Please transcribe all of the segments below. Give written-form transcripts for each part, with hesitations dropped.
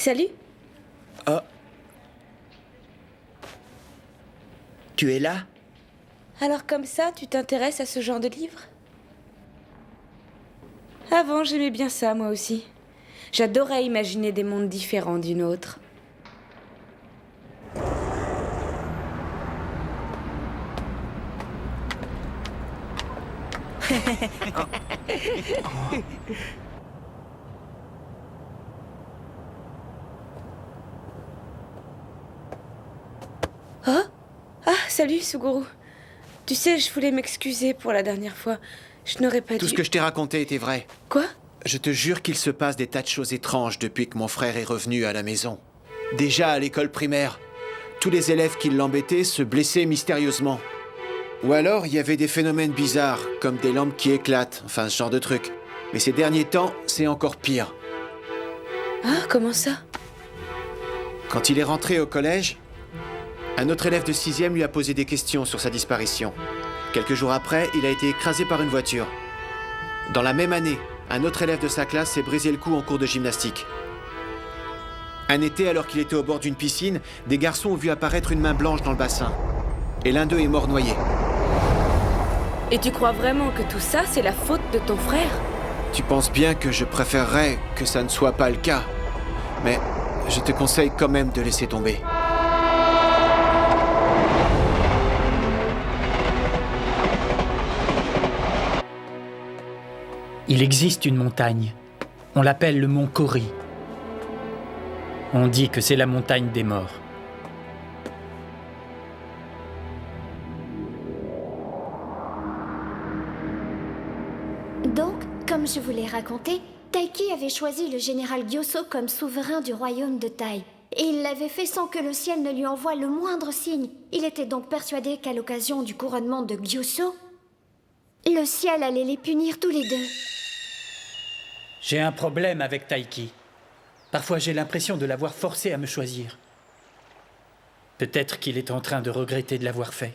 Salut. Oh. Tu es là? Alors comme ça, tu t'intéresses à ce genre de livre? Avant, j'aimais bien ça, moi aussi. J'adorais imaginer des mondes différents d'une autre. Oh? Ah, salut, Suguru. Tu sais, je voulais m'excuser pour la dernière fois. Je n'aurais pas dû... Tout ce que je t'ai raconté était vrai. Quoi? Je te jure qu'il se passe des tas de choses étranges depuis que mon frère est revenu à la maison. Déjà à l'école primaire, tous les élèves qui l'embêtaient se blessaient mystérieusement. Ou alors, il y avait des phénomènes bizarres, comme des lampes qui éclatent, enfin ce genre de trucs. Mais ces derniers temps, c'est encore pire. Ah, comment ça? Quand il est rentré au collège, un autre élève de 6e lui a posé des questions sur sa disparition. Quelques jours après, il a été écrasé par une voiture. Dans la même année, un autre élève de sa classe s'est brisé le cou en cours de gymnastique. Un été, alors qu'il était au bord d'une piscine, des garçons ont vu apparaître une main blanche dans le bassin. Et l'un d'eux est mort noyé. Et tu crois vraiment que tout ça, c'est la faute de ton frère? Tu penses bien que je préférerais que ça ne soit pas le cas. Mais je te conseille quand même de laisser tomber. Il existe une montagne. On l'appelle le mont Kori. On dit que c'est la montagne des morts. Donc, comme je vous l'ai raconté, Taiki avait choisi le général Gyuso comme souverain du royaume de Tai. Et il l'avait fait sans que le ciel ne lui envoie le moindre signe. Il était donc persuadé qu'à l'occasion du couronnement de Gyuso, le ciel allait les punir tous les deux. J'ai un problème avec Taiki. Parfois, j'ai l'impression de l'avoir forcé à me choisir. Peut-être qu'il est en train de regretter de l'avoir fait.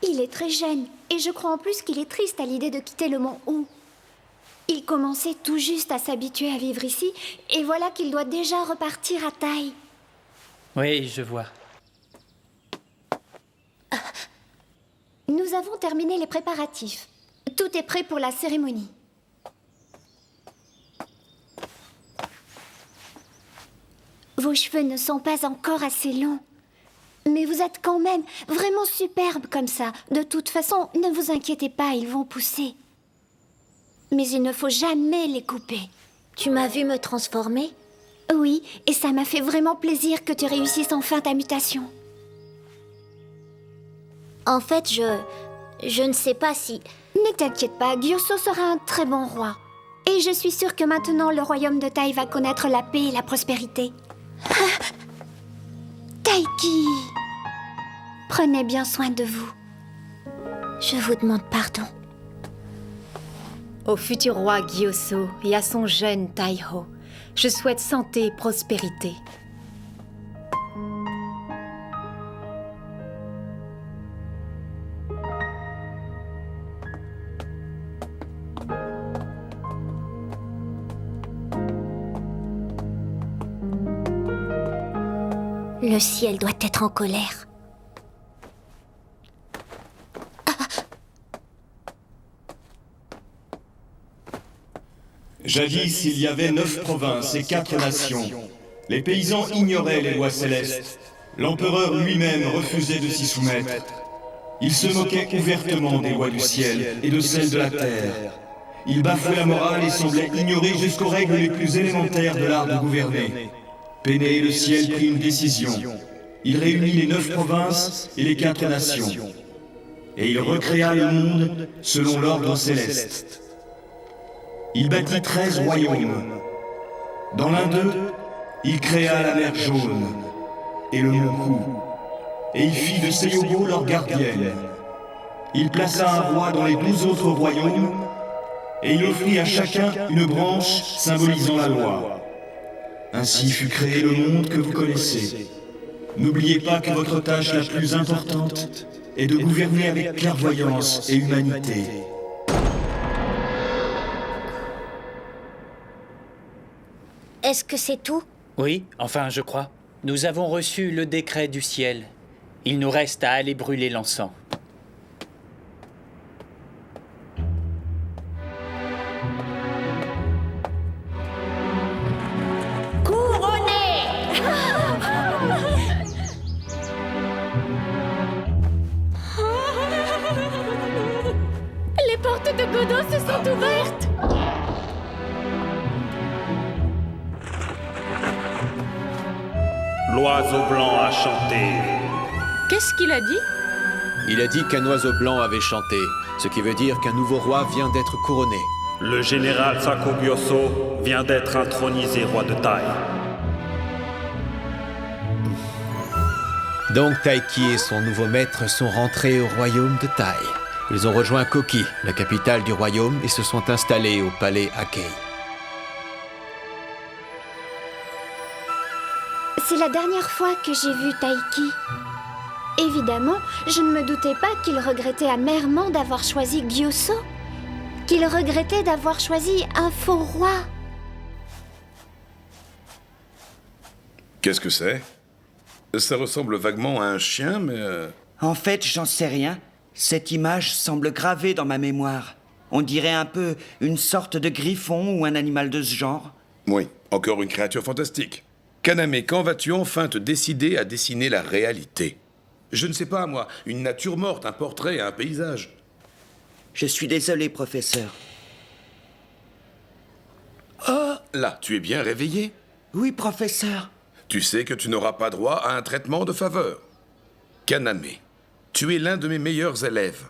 Il est très jeune, et je crois en plus qu'il est triste à l'idée de quitter le mont Wu. Il commençait tout juste à s'habituer à vivre ici, et voilà qu'il doit déjà repartir à Tai. Oui, je vois. Nous avons terminé les préparatifs. Tout est prêt pour la cérémonie. Vos cheveux ne sont pas encore assez longs. Mais vous êtes quand même vraiment superbe comme ça. De toute façon, ne vous inquiétez pas, ils vont pousser. Mais il ne faut jamais les couper. Tu m'as vu me transformer? Oui, et ça m'a fait vraiment plaisir que tu réussisses enfin ta mutation. En fait, je ne sais pas si... Ne t'inquiète pas, Gyuso sera un très bon roi. Et je suis sûre que maintenant, le royaume de Tai va connaître la paix et la prospérité. Taiki! Prenez bien soin de vous. Je vous demande pardon. Au futur roi Gyuso et à son jeune Taiho, je souhaite santé et prospérité. Le ciel doit être en colère. Jadis, il y avait 9 provinces et 4 nations. Les paysans ignoraient les lois célestes. L'empereur lui-même refusait de s'y soumettre. Il se moquait ouvertement des lois du ciel et de celles de la terre. Il bafouait la morale et semblait ignorer jusqu'aux règles les plus élémentaires de l'art de gouverner. Peiné, le ciel prit une décision. Il réunit les 9 provinces et les 4 nations. Et il recréa le monde selon l'ordre céleste. Il bâtit 13 royaumes. Dans l'un d'eux, il créa la mer Jaune et le mont Ku. Et il fit de Seiyogo leur gardienne. Il plaça un roi dans les 12 autres royaumes et il offrit à chacun une branche symbolisant la loi. Ainsi fut créé le monde que vous connaissez. N'oubliez pas que votre tâche la plus importante est de gouverner avec clairvoyance et humanité. Est-ce que c'est tout? Oui, enfin, je crois. Nous avons reçu le décret du ciel. Il nous reste à aller brûler l'encens. Les portes de Godot se sont ouvertes. L'oiseau blanc a chanté. Qu'est-ce qu'il a dit? Il a dit qu'un oiseau blanc avait chanté, ce qui veut dire qu'un nouveau roi vient d'être couronné. Le général Sako Gyoso vient d'être intronisé roi de Tai. Donc Taiki et son nouveau maître sont rentrés au royaume de Tai. Ils ont rejoint Koki, la capitale du royaume, et se sont installés au palais Akei. C'est la dernière fois que j'ai vu Taiki. Évidemment, je ne me doutais pas qu'il regrettait amèrement d'avoir choisi Gyoso. Qu'il regrettait d'avoir choisi un faux roi. Qu'est-ce que c'est? Ça ressemble vaguement à un chien, mais... En fait, j'en sais rien. Cette image semble gravée dans ma mémoire. On dirait un peu une sorte de griffon ou un animal de ce genre. Oui, encore une créature fantastique. Kaname, quand vas-tu enfin te décider à dessiner la réalité? Je ne sais pas, moi, une nature morte, un portrait, un paysage. Je suis désolé, professeur. Ah, là, tu es bien réveillé. Oui, professeur. Tu sais que tu n'auras pas droit à un traitement de faveur. Kaname, tu es l'un de mes meilleurs élèves.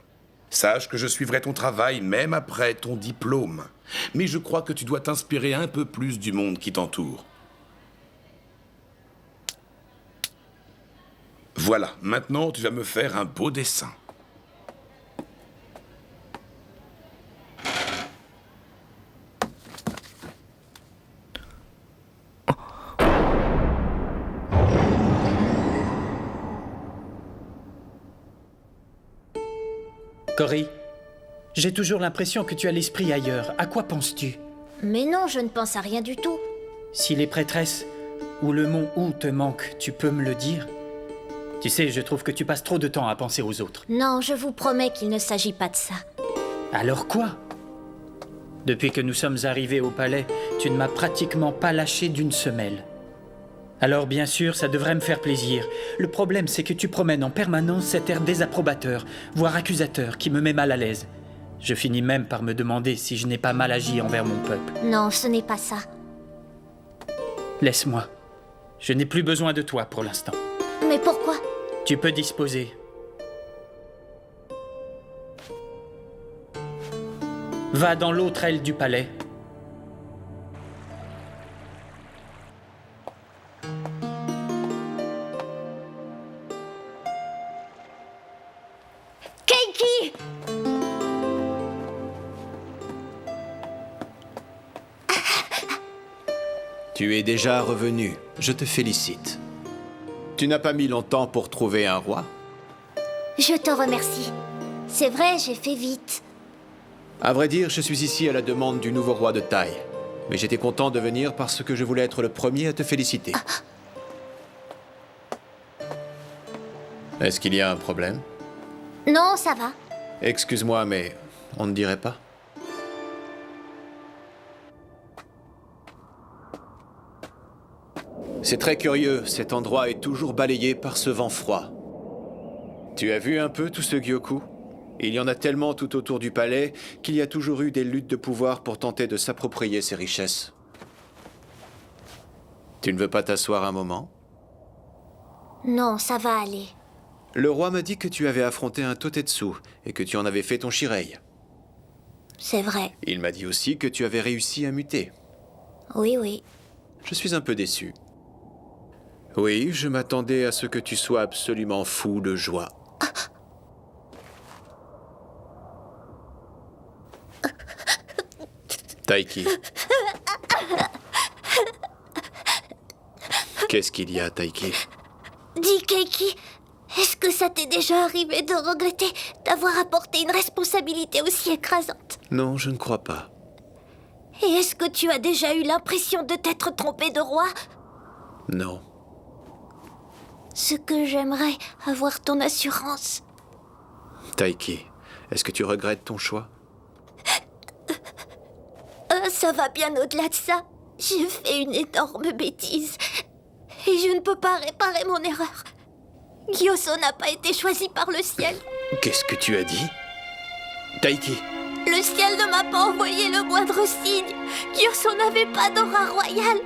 Sache que je suivrai ton travail même après ton diplôme. Mais je crois que tu dois t'inspirer un peu plus du monde qui t'entoure. Voilà, maintenant tu vas me faire un beau dessin. Cory, j'ai toujours l'impression que tu as l'esprit ailleurs. À quoi penses-tu? Mais non, je ne pense à rien du tout. Si les prêtresses ou le mont Ou te manquent, tu peux me le dire? Tu sais, je trouve que tu passes trop de temps à penser aux autres. Non, je vous promets qu'il ne s'agit pas de ça. Alors quoi? Depuis que nous sommes arrivés au palais, tu ne m'as pratiquement pas lâché d'une semelle. Alors bien sûr, ça devrait me faire plaisir. Le problème, c'est que tu promènes en permanence cet air désapprobateur, voire accusateur, qui me met mal à l'aise. Je finis même par me demander si je n'ai pas mal agi envers mon peuple. Non, ce n'est pas ça. Laisse-moi. Je n'ai plus besoin de toi pour l'instant. Mais pourquoi? Tu peux disposer. Va dans l'autre aile du palais. Keiki! Tu es déjà revenu. Je te félicite. Tu n'as pas mis longtemps pour trouver un roi? Je te remercie. C'est vrai, j'ai fait vite. À vrai dire, je suis ici à la demande du nouveau roi de Tai. Mais j'étais content de venir parce que je voulais être le premier à te féliciter. Est-ce qu'il y a un problème? Non, ça va. Excuse-moi, mais on ne dirait pas. C'est très curieux, cet endroit est toujours balayé par ce vent froid. Tu as vu un peu tout ce Gyoku? Il y en a tellement tout autour du palais qu'il y a toujours eu des luttes de pouvoir pour tenter de s'approprier ces richesses. Tu ne veux pas t'asseoir un moment? Non, ça va aller. Le roi m'a dit que tu avais affronté un Totetsu et que tu en avais fait ton Shirei. C'est vrai. Il m'a dit aussi que tu avais réussi à muter. Oui, oui. Je suis un peu déçu. Oui, je m'attendais à ce que tu sois absolument fou de joie. Taiki. Qu'est-ce qu'il y a, Taiki? Dis, Keiki, est-ce que ça t'est déjà arrivé de regretter d'avoir apporté une responsabilité aussi écrasante? Non, je ne crois pas. Et est-ce que tu as déjà eu l'impression de t'être trompé de roi? Non. Ce que j'aimerais, avoir ton assurance. Taiki, est-ce que tu regrettes ton choix? Ça va bien au-delà de ça. J'ai fait une énorme bêtise. Et je ne peux pas réparer mon erreur. Gyoso n'a pas été choisi par le ciel. Qu'est-ce que tu as dit? Taiki! Le ciel ne m'a pas envoyé le moindre signe. Gyoso n'avait pas d'aura royale.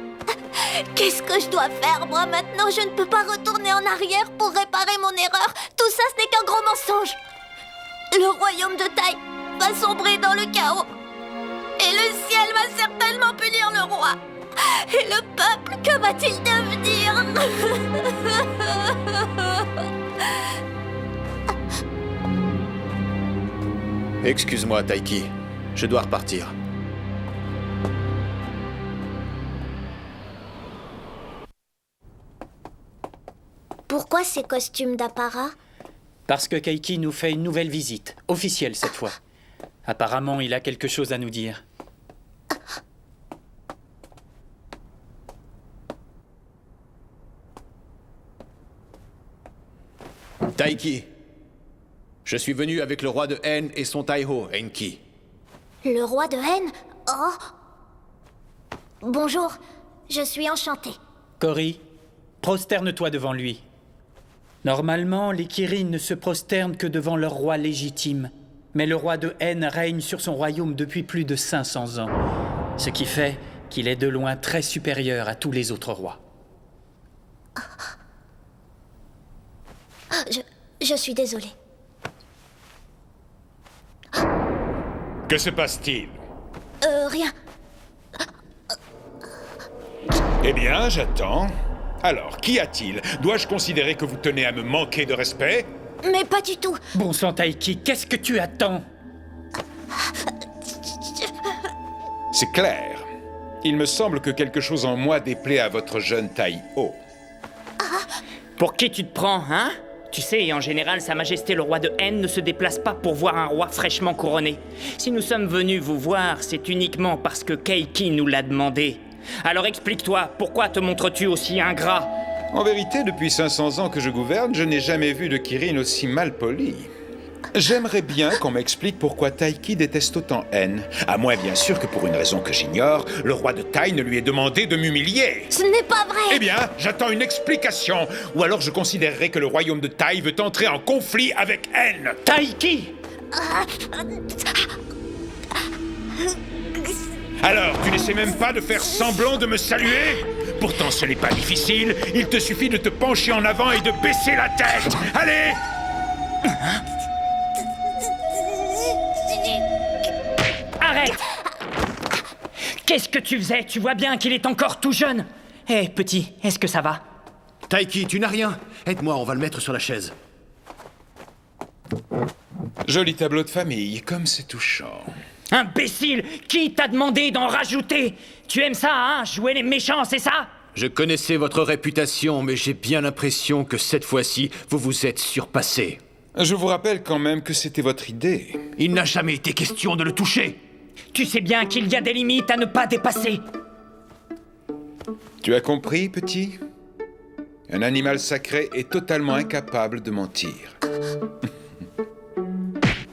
Qu'est-ce que je dois faire, moi, maintenant? Je ne peux pas retourner en arrière pour réparer mon erreur. Tout ça, ce n'est qu'un gros mensonge. Le royaume de Tai va sombrer dans le chaos. Et le ciel va certainement punir le roi. Et le peuple, que va-t-il devenir? Excuse-moi, Taiki. Je dois repartir. Pourquoi ces costumes d'apparat? Parce que Keiki nous fait une nouvelle visite, officielle cette fois. Apparemment, il a quelque chose à nous dire. Taiki, je suis venu avec le roi de Hen et son Taiho, Enki. Le roi de Hen? Oh! Bonjour, je suis enchantée. Cory, prosterne-toi devant lui. Normalement, les Kirin ne se prosternent que devant leur roi légitime. Mais le roi de Hen règne sur son royaume depuis plus de 500 ans. Ce qui fait qu'il est de loin très supérieur à tous les autres rois. Je suis désolée. Que se passe-t-il? Rien. Eh bien, j'attends. Alors, qu'y a-t-il? Dois-je considérer que vous tenez à me manquer de respect? Mais pas du tout. Bon sang, Taiki, qu'est-ce que tu attends? C'est clair. Il me semble que quelque chose en moi déplaît à votre jeune Taiho. Pour qui tu te prends, hein? Tu sais, en général, Sa Majesté le roi de Hen ne se déplace pas pour voir un roi fraîchement couronné. Si nous sommes venus vous voir, c'est uniquement parce que Keiki nous l'a demandé. Alors explique-toi, pourquoi te montres-tu aussi ingrat? En vérité, depuis 500 ans que je gouverne, je n'ai jamais vu de Kirin aussi mal poli. J'aimerais bien qu'on m'explique pourquoi Taiki déteste autant Hen. À moins, bien sûr, que pour une raison que j'ignore, le roi de Tai ne lui ait demandé de m'humilier. Ce n'est pas vrai. Eh bien, j'attends une explication. Ou alors je considérerai que le royaume de Tai veut entrer en conflit avec Hen. Taiki! Alors, tu n'essaies même pas de faire semblant de me saluer? Pourtant, ce n'est pas difficile. Il te suffit de te pencher en avant et de baisser la tête. Allez! Arrête! Qu'est-ce que tu faisais? Tu vois bien qu'il est encore tout jeune. Hé, petit, est-ce que ça va? Taiki, tu n'as rien. Aide-moi, on va le mettre sur la chaise. Joli tableau de famille, comme c'est touchant. Imbécile! Qui t'a demandé d'en rajouter? Tu aimes ça, hein? Jouer les méchants, c'est ça? Je connaissais votre réputation, mais j'ai bien l'impression que cette fois-ci, vous vous êtes surpassé. Je vous rappelle quand même que c'était votre idée. Il n'a jamais été question de le toucher. Tu sais bien qu'il y a des limites à ne pas dépasser. Tu as compris, petit? Un animal sacré est totalement incapable de mentir.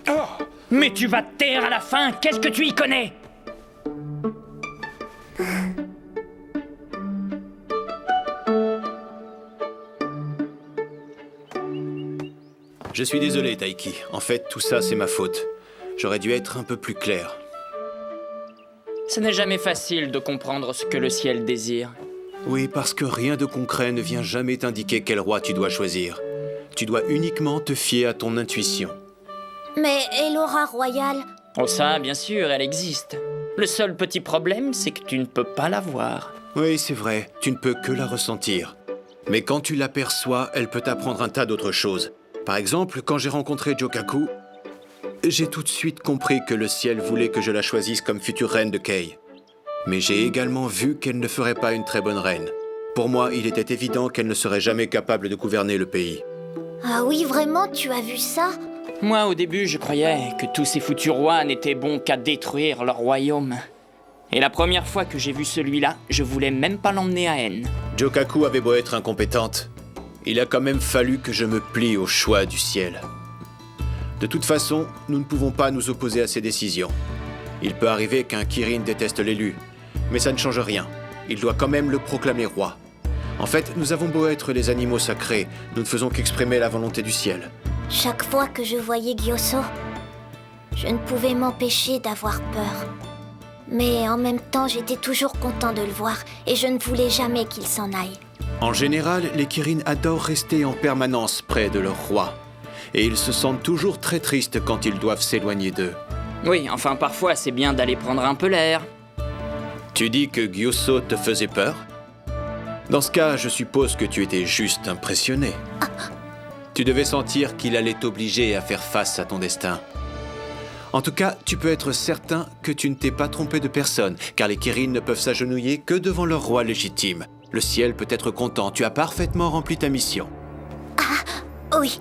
Oh! Mais tu vas te taire à la fin, qu'est-ce que tu y connais? Je suis désolé, Taiki. En fait, tout ça, c'est ma faute. J'aurais dû être un peu plus clair. Ce n'est jamais facile de comprendre ce que le ciel désire. Oui, parce que rien de concret ne vient jamais t'indiquer quel roi tu dois choisir. Tu dois uniquement te fier à ton intuition. Mais et l'aura royale? Oh ça, bien sûr, elle existe. Le seul petit problème, c'est que tu ne peux pas la voir. Oui, c'est vrai, tu ne peux que la ressentir. Mais quand tu l'aperçois, elle peut t'apprendre un tas d'autres choses. Par exemple, quand j'ai rencontré Jokaku, j'ai tout de suite compris que le ciel voulait que je la choisisse comme future reine de Kei. Mais j'ai également vu qu'elle ne ferait pas une très bonne reine. Pour moi, il était évident qu'elle ne serait jamais capable de gouverner le pays. Ah oui, vraiment, tu as vu ça? Moi, au début, je croyais que tous ces foutus rois n'étaient bons qu'à détruire leur royaume. Et la première fois que j'ai vu celui-là, je voulais même pas l'emmener à N. Jokaku avait beau être incompétente, il a quand même fallu que je me plie au choix du ciel. De toute façon, nous ne pouvons pas nous opposer à ses décisions. Il peut arriver qu'un Kirin déteste l'élu, mais ça ne change rien. Il doit quand même le proclamer roi. En fait, nous avons beau être les animaux sacrés, nous ne faisons qu'exprimer la volonté du ciel. Chaque fois que je voyais Gyoso, je ne pouvais m'empêcher d'avoir peur. Mais en même temps, j'étais toujours content de le voir et je ne voulais jamais qu'il s'en aille. En général, les Kirin adorent rester en permanence près de leur roi. Et ils se sentent toujours très tristes quand ils doivent s'éloigner d'eux. Oui, enfin parfois c'est bien d'aller prendre un peu l'air. Tu dis que Gyoso te faisait peur? Dans ce cas, je suppose que tu étais juste impressionné. Tu devais sentir qu'il allait t'obliger à faire face à ton destin. En tout cas, tu peux être certain que tu ne t'es pas trompé de personne, car les Kirin ne peuvent s'agenouiller que devant leur roi légitime. Le ciel peut être content, tu as parfaitement rempli ta mission. Ah, oui.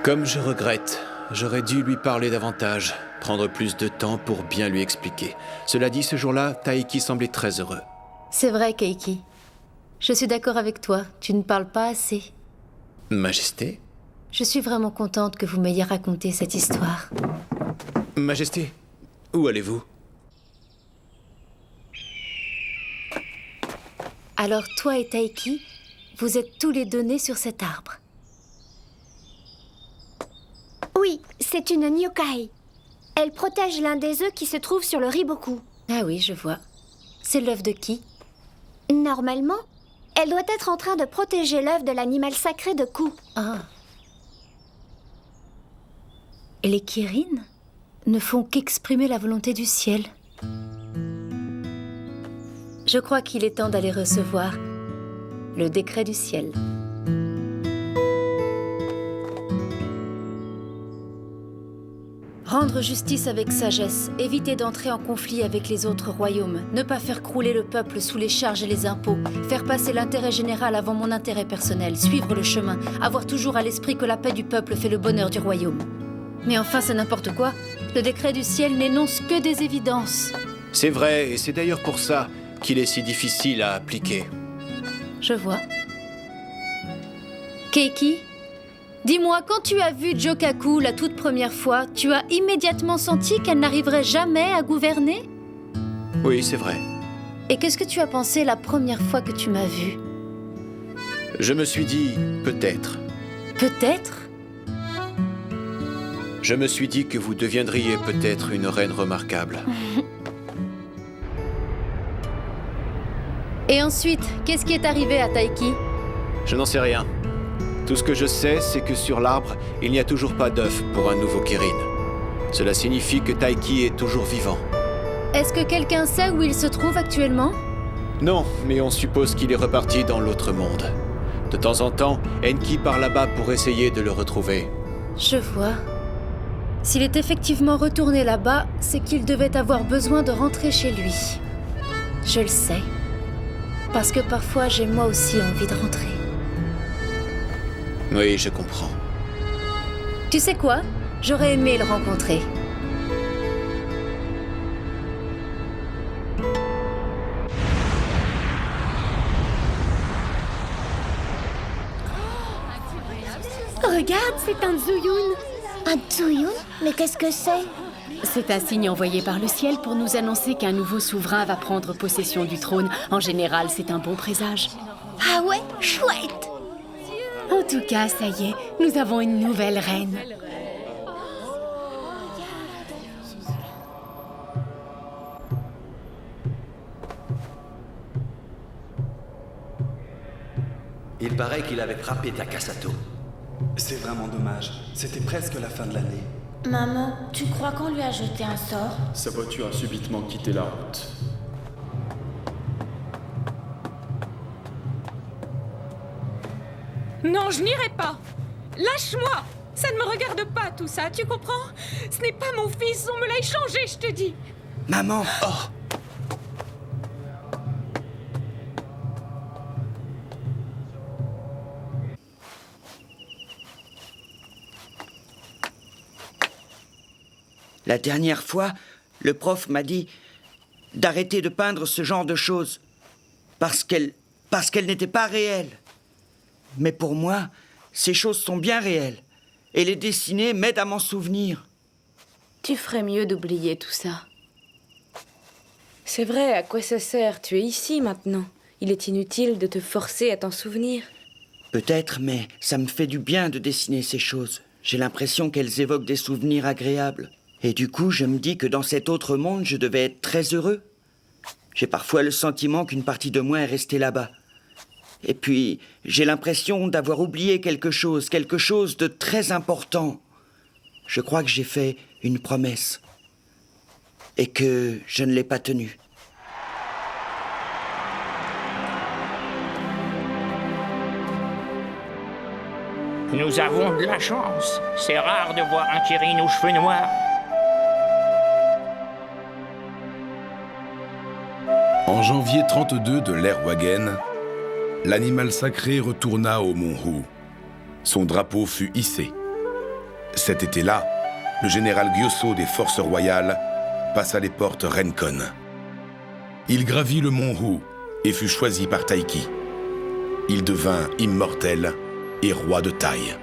Comme je regrette, j'aurais dû lui parler davantage, prendre plus de temps pour bien lui expliquer. Cela dit, ce jour-là, Taiki semblait très heureux. C'est vrai, Keiki. Je suis d'accord avec toi, tu ne parles pas assez. Majesté? Je suis vraiment contente que vous m'ayez raconté cette histoire. Majesté, où allez-vous? Alors toi et Taiki, vous êtes tous les deux nés sur cet arbre. Oui, c'est une Nyukai. Elle protège l'un des œufs qui se trouve sur le Riboku. Ah oui, je vois. C'est l'œuf de qui? Normalement, elle doit être en train de protéger l'œuf de l'animal sacré de Ku. Ah. Et les Kirin ne font qu'exprimer la volonté du ciel. Je crois qu'il est temps d'aller recevoir le décret du ciel. Rendre justice avec sagesse, éviter d'entrer en conflit avec les autres royaumes, ne pas faire crouler le peuple sous les charges et les impôts, faire passer l'intérêt général avant mon intérêt personnel, suivre le chemin, avoir toujours à l'esprit que la paix du peuple fait le bonheur du royaume. Mais enfin, c'est n'importe quoi. Le décret du ciel n'énonce que des évidences. C'est vrai, et c'est d'ailleurs pour ça qu'il est si difficile à appliquer. Je vois. Keiki, dis-moi, quand tu as vu Jokaku la toute première fois, tu as immédiatement senti qu'elle n'arriverait jamais à gouverner? Oui, c'est vrai. Et qu'est-ce que tu as pensé la première fois que tu m'as vue? Je me suis dit, peut-être. Peut-être? Je me suis dit que vous deviendriez peut-être une reine remarquable. Et ensuite, qu'est-ce qui est arrivé à Taiki? Je n'en sais rien. Tout ce que je sais, c'est que sur l'arbre, il n'y a toujours pas d'œuf pour un nouveau Kirin. Cela signifie que Taiki est toujours vivant. Est-ce que quelqu'un sait où il se trouve actuellement? Non, mais on suppose qu'il est reparti dans l'autre monde. De temps en temps, Enki part là-bas pour essayer de le retrouver. Je vois. S'il est effectivement retourné là-bas, c'est qu'il devait avoir besoin de rentrer chez lui. Je le sais. Parce que parfois, j'ai moi aussi envie de rentrer. Oui, je comprends. Tu sais quoi? J'aurais aimé le rencontrer. Regarde, c'est un Zuyun. Un Zuyun? Mais qu'est-ce que c'est? C'est un signe envoyé par le ciel pour nous annoncer qu'un nouveau souverain va prendre possession du trône. En général, c'est un bon présage. Ah ouais? Chouette! En tout cas, ça y est, nous avons une nouvelle reine. Il paraît qu'il avait frappé Takasato. C'est vraiment dommage. C'était presque la fin de l'année. Maman, tu crois qu'on lui a jeté un sort? Sa voiture a subitement quitté la route. Non, je n'irai pas. Lâche-moi. Ça ne me regarde pas, tout ça, tu comprends? Ce n'est pas mon fils, on me l'a échangé, je te dis. Maman! Oh! La dernière fois, le prof m'a dit d'arrêter de peindre ce genre de choses parce qu'elles n'étaient pas réelles. Mais pour moi, ces choses sont bien réelles. Et les dessiner m'aide à m'en souvenir. Tu ferais mieux d'oublier tout ça. C'est vrai, à quoi ça sert? Tu es ici maintenant. Il est inutile de te forcer à t'en souvenir. Peut-être, mais ça me fait du bien de dessiner ces choses. J'ai l'impression qu'elles évoquent des souvenirs agréables. Et du coup, je me dis que dans cet autre monde, je devais être très heureux. J'ai parfois le sentiment qu'une partie de moi est restée là-bas. Et puis, j'ai l'impression d'avoir oublié quelque chose de très important. Je crois que j'ai fait une promesse. Et que je ne l'ai pas tenue. Nous avons de la chance. C'est rare de voir un Kirin aux cheveux noirs. En janvier 32 de l'ère Wagen, l'animal sacré retourna au mont Hu. Son drapeau fut hissé. Cet été-là, le général Gyosou des forces royales passa les portes Renkon. Il gravit le mont Hu et fut choisi par Taiki. Il devint immortel et roi de Taï.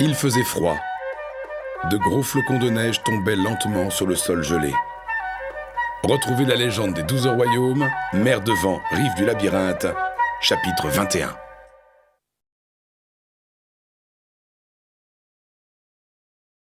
Il faisait froid. De gros flocons de neige tombaient lentement sur le sol gelé. Retrouvez la légende des 12 royaumes, mer de vent, rive du labyrinthe, chapitre 21.